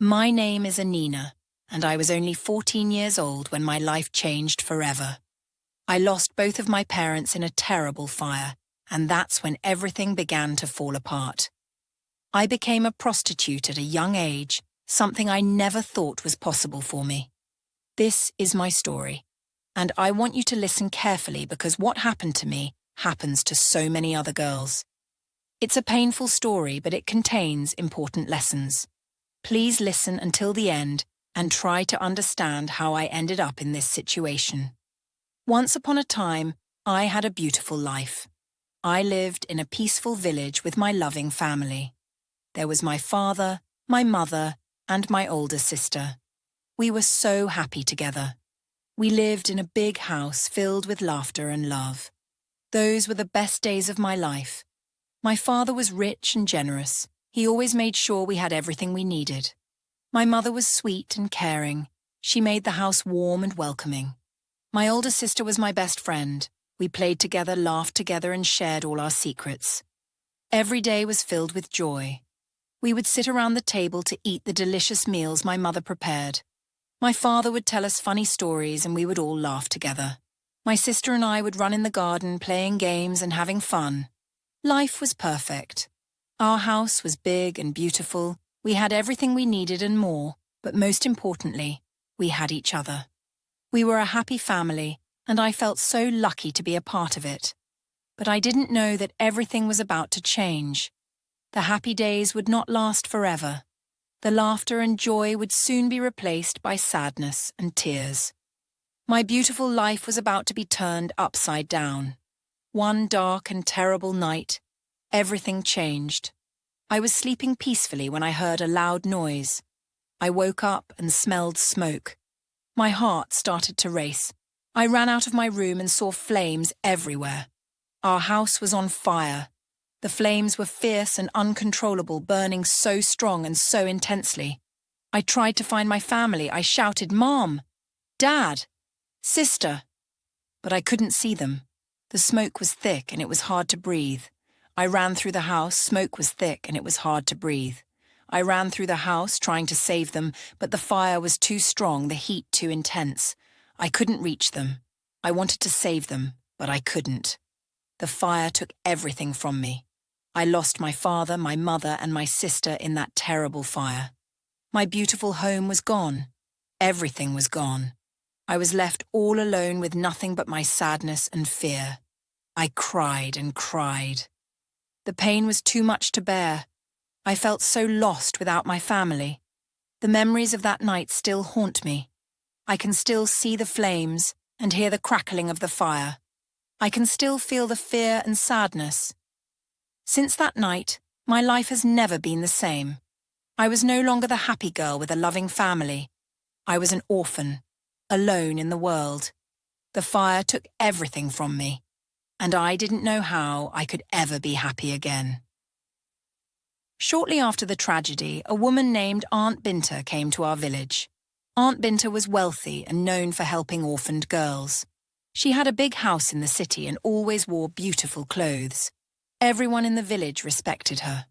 My name is Anina, and I was only 14 years old when my life changed forever. I lost both of my parents in a terrible fire, and that's when everything began to fall apart. I became a prostitute at a young age, something I never thought was possible for me. This is my story, and I want you to listen carefully because what happened to me happens to so many other girls. It's a painful story, but it contains important lessons. Please listen until the end and try to understand how I ended up in this situation. Once upon a time, I had a beautiful life. I lived in a peaceful village with my loving family. There was my father, my mother, and my older sister. We were so happy together. We lived in a big house filled with laughter and love. Those were the best days of my life. My father was rich and generous. He always made sure we had everything we needed. My mother was sweet and caring. She made the house warm and welcoming. My older sister was my best friend. We played together, laughed together, and shared all our secrets. Every day was filled with joy. We would sit around the table to eat the delicious meals my mother prepared. My father would tell us funny stories and we would all laugh together. My sister and I would run in the garden, playing games and having fun. Life was perfect. Our house was big and beautiful. We had everything we needed and more, but most importantly, we had each other. We were a happy family, and I felt so lucky to be a part of it. But I didn't know that everything was about to change. The happy days would not last forever. The laughter and joy would soon be replaced by sadness and tears. My beautiful life was about to be turned upside down. One dark and terrible night, everything changed. I was sleeping peacefully when I heard a loud noise. I woke up and smelled smoke. My heart started to race. I ran out of my room and saw flames everywhere. Our house was on fire. The flames were fierce and uncontrollable, burning so strong and so intensely. I tried to find my family. I shouted, "Mom! Dad! Sister!" But I couldn't see them. The smoke was thick and it was hard to breathe. I ran through the house. Smoke was thick and it was hard to breathe. I ran through the house trying to save them, but the fire was too strong, the heat too intense. I couldn't reach them. I wanted to save them, but I couldn't. The fire took everything from me. I lost my father, my mother, and my sister in that terrible fire. My beautiful home was gone. Everything was gone. I was left all alone with nothing but my sadness and fear. I cried and cried. The pain was too much to bear. I felt so lost without my family. The memories of that night still haunt me. I can still see the flames and hear the crackling of the fire. I can still feel the fear and sadness. Since that night, my life has never been the same. I was no longer the happy girl with a loving family. I was an orphan, alone in the world. The fire took everything from me, and I didn't know how I could ever be happy again. Shortly after the tragedy, a woman named Aunt Binter came to our village. Aunt Binter was wealthy and known for helping orphaned girls. She had a big house in the city and always wore beautiful clothes. Everyone in the village respected her.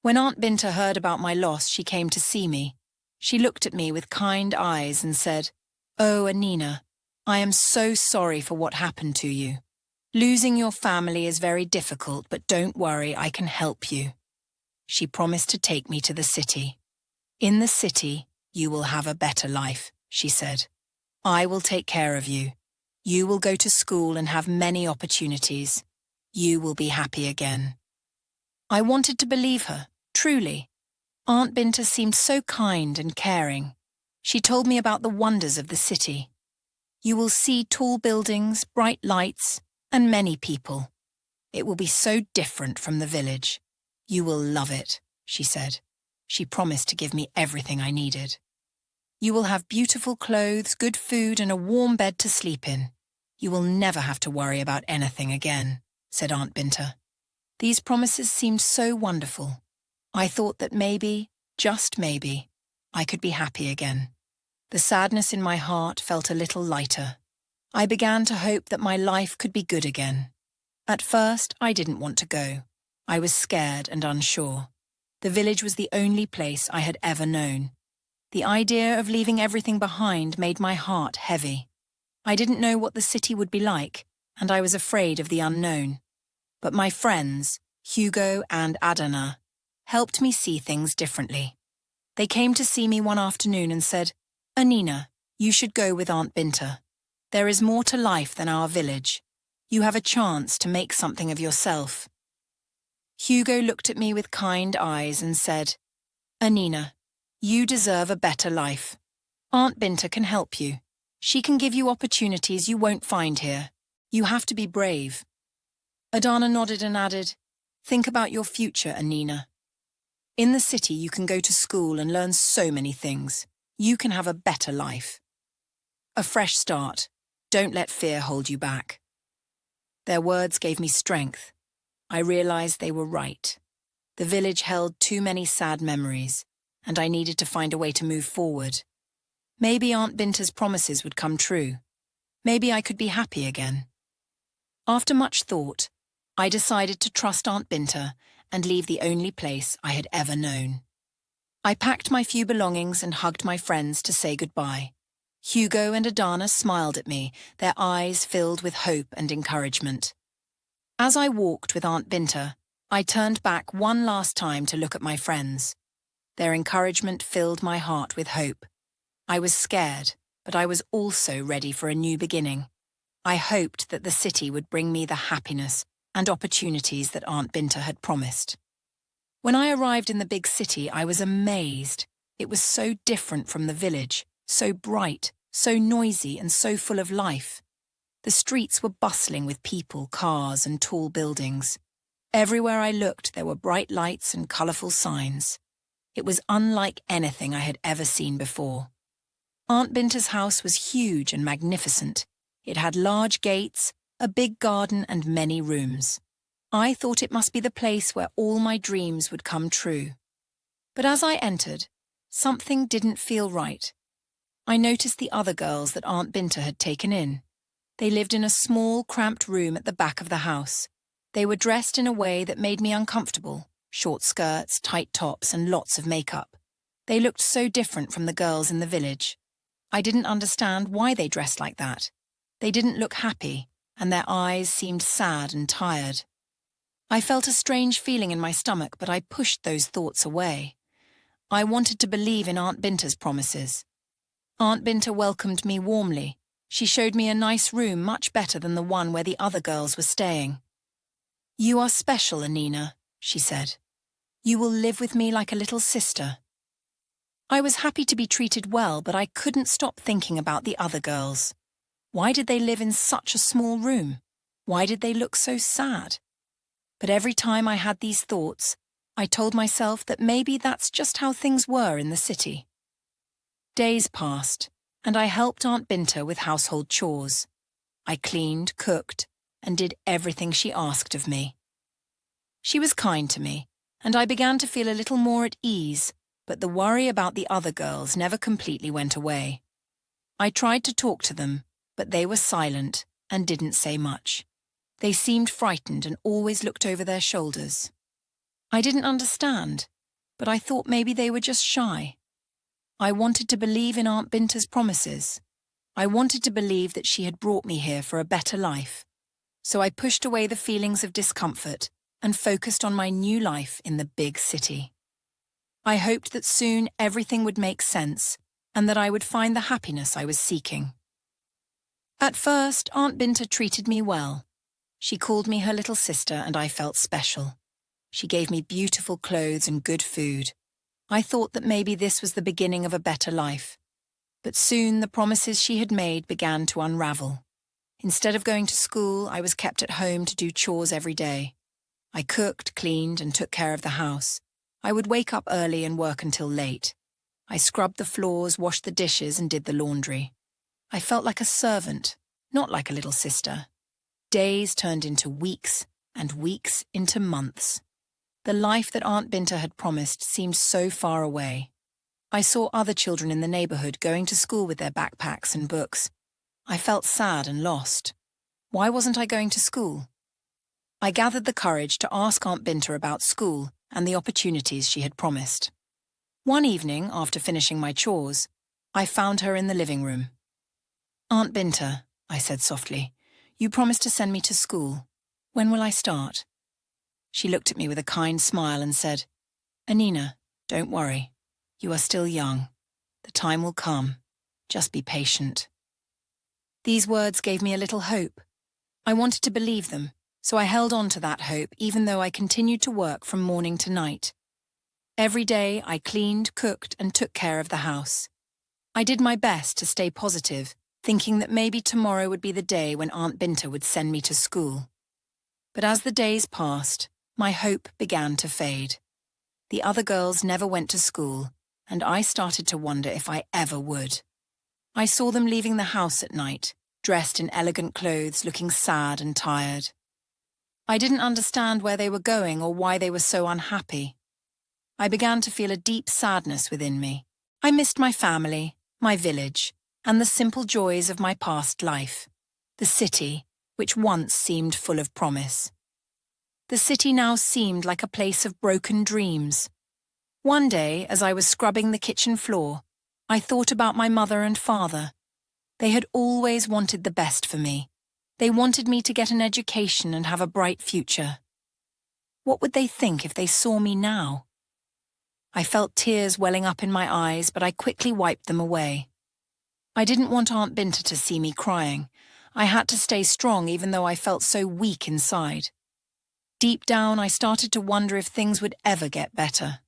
When Aunt Binter heard about my loss, she came to see me. She looked at me with kind eyes and said, "Oh, Anina, I am so sorry for what happened to you. Losing your family is very difficult, but don't worry, I can help you." She promised to take me to the city. "In the city, you will have a better life," she said. "I will take care of you. You will go to school and have many opportunities. You will be happy again." I wanted to believe her, truly. Aunt Binter seemed so kind and caring. She told me about the wonders of the city. "You will see tall buildings, bright lights, and many people. It will be so different from the village. You will love it," she said. She promised to give me everything I needed. "You will have beautiful clothes, good food, and a warm bed to sleep in. You will never have to worry about anything again," said Aunt Binter. These promises seemed so wonderful. I thought that maybe, just maybe, I could be happy again. The sadness in my heart felt a little lighter. I began to hope that my life could be good again. At first, I didn't want to go. I was scared and unsure. The village was the only place I had ever known. The idea of leaving everything behind made my heart heavy. I didn't know what the city would be like, and I was afraid of the unknown. But my friends, Hugo and Anina, helped me see things differently. They came to see me one afternoon and said, "Anina, you should go with Aunt Binter. There is more to life than our village. You have a chance to make something of yourself." Hugo looked at me with kind eyes and said, "Anina, you deserve a better life. Aunt Binter can help you. She can give you opportunities you won't find here. You have to be brave." Anina nodded and added, "Think about your future, Anina. In the city you can go to school and learn so many things. You can have a better life. A fresh start. Don't let fear hold you back." Their words gave me strength. I realized they were right. The village held too many sad memories, and I needed to find a way to move forward. Maybe Aunt Binter's promises would come true. Maybe I could be happy again. After much thought, I decided to trust Aunt Binter and leave the only place I had ever known. I packed my few belongings and hugged my friends to say goodbye. Hugo and Anina smiled at me, their eyes filled with hope and encouragement. As I walked with Aunt Binter, I turned back one last time to look at my friends. Their encouragement filled my heart with hope. I was scared, but I was also ready for a new beginning. I hoped that the city would bring me the happiness and opportunities that Aunt Binter had promised. When I arrived in the big city, I was amazed. It was so different from the village, so bright, so noisy, and so full of life. The streets were bustling with people, cars, and tall buildings. Everywhere I looked, there were bright lights and colourful signs. It was unlike anything I had ever seen before. Aunt Binter's house was huge and magnificent. It had large gates, a big garden, and many rooms. I thought it must be the place where all my dreams would come true. But as I entered, something didn't feel right. I noticed the other girls that Aunt Binter had taken in. They lived in a small, cramped room at the back of the house. They were dressed in a way that made me uncomfortable: short skirts, tight tops, and lots of makeup. They looked so different from the girls in the village. I didn't understand why they dressed like that. They didn't look happy, and their eyes seemed sad and tired. I felt a strange feeling in my stomach, but I pushed those thoughts away. I wanted to believe in Aunt Binter's promises. Aunt Binter welcomed me warmly. She showed me a nice room, much better than the one where the other girls were staying. "You are special, Anina," she said. "You will live with me like a little sister." I was happy to be treated well, but I couldn't stop thinking about the other girls. Why did they live in such a small room? Why did they look so sad? But every time I had these thoughts, I told myself that maybe that's just how things were in the city. Days passed, and I helped Aunt Binter with household chores. I cleaned, cooked, and did everything she asked of me. She was kind to me, and I began to feel a little more at ease, but the worry about the other girls never completely went away. I tried to talk to them, but they were silent and didn't say much. They seemed frightened and always looked over their shoulders. I didn't understand, but I thought maybe they were just shy. I wanted to believe in Aunt Binter's promises. I wanted to believe that she had brought me here for a better life. So I pushed away the feelings of discomfort and focused on my new life in the big city. I hoped that soon everything would make sense and that I would find the happiness I was seeking. At first, Aunt Binter treated me well. She called me her little sister, and I felt special. She gave me beautiful clothes and good food. I thought that maybe this was the beginning of a better life. But soon the promises she had made began to unravel. Instead of going to school, I was kept at home to do chores every day. I cooked, cleaned, and took care of the house. I would wake up early and work until late. I scrubbed the floors, washed the dishes, and did the laundry. I felt like a servant, not like a little sister. Days turned into weeks, and weeks into months. The life that Aunt Binter had promised seemed so far away. I saw other children in the neighborhood going to school with their backpacks and books. I felt sad and lost. Why wasn't I going to school? I gathered the courage to ask Aunt Binter about school and the opportunities she had promised. One evening, after finishing my chores, I found her in the living room. "Aunt Binter," I said softly, "you promised to send me to school. When will I start?" She looked at me with a kind smile and said, "Anina, don't worry. You are still young. The time will come. Just be patient." These words gave me a little hope. I wanted to believe them, so I held on to that hope even though I continued to work from morning to night. Every day I cleaned, cooked, and took care of the house. I did my best to stay positive, thinking that maybe tomorrow would be the day when Aunt Binter would send me to school. But as the days passed, my hope began to fade. The other girls never went to school, and I started to wonder if I ever would. I saw them leaving the house at night, dressed in elegant clothes, looking sad and tired. I didn't understand where they were going or why they were so unhappy. I began to feel a deep sadness within me. I missed my family, my village, and the simple joys of my past life. The city, which once seemed full of promise. The city now seemed like a place of broken dreams. One day, as I was scrubbing the kitchen floor, I thought about my mother and father. They had always wanted the best for me. They wanted me to get an education and have a bright future. What would they think if they saw me now? I felt tears welling up in my eyes, but I quickly wiped them away. I didn't want Aunt Binter to see me crying. I had to stay strong even though I felt so weak inside. Deep down, I started to wonder if things would ever get better.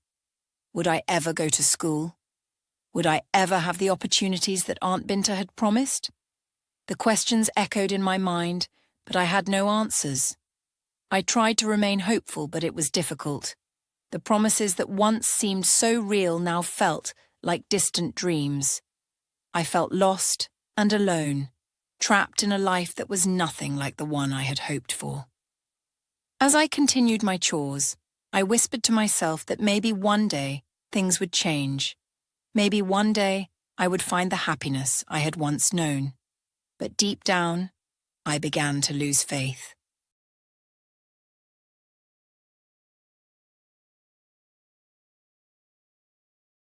Would I ever go to school? Would I ever have the opportunities that Aunt Binter had promised? The questions echoed in my mind, but I had no answers. I tried to remain hopeful, but it was difficult. The promises that once seemed so real now felt like distant dreams. I felt lost and alone, trapped in a life that was nothing like the one I had hoped for. As I continued my chores, I whispered to myself that maybe one day things would change. Maybe one day I would find the happiness I had once known. But deep down, I began to lose faith.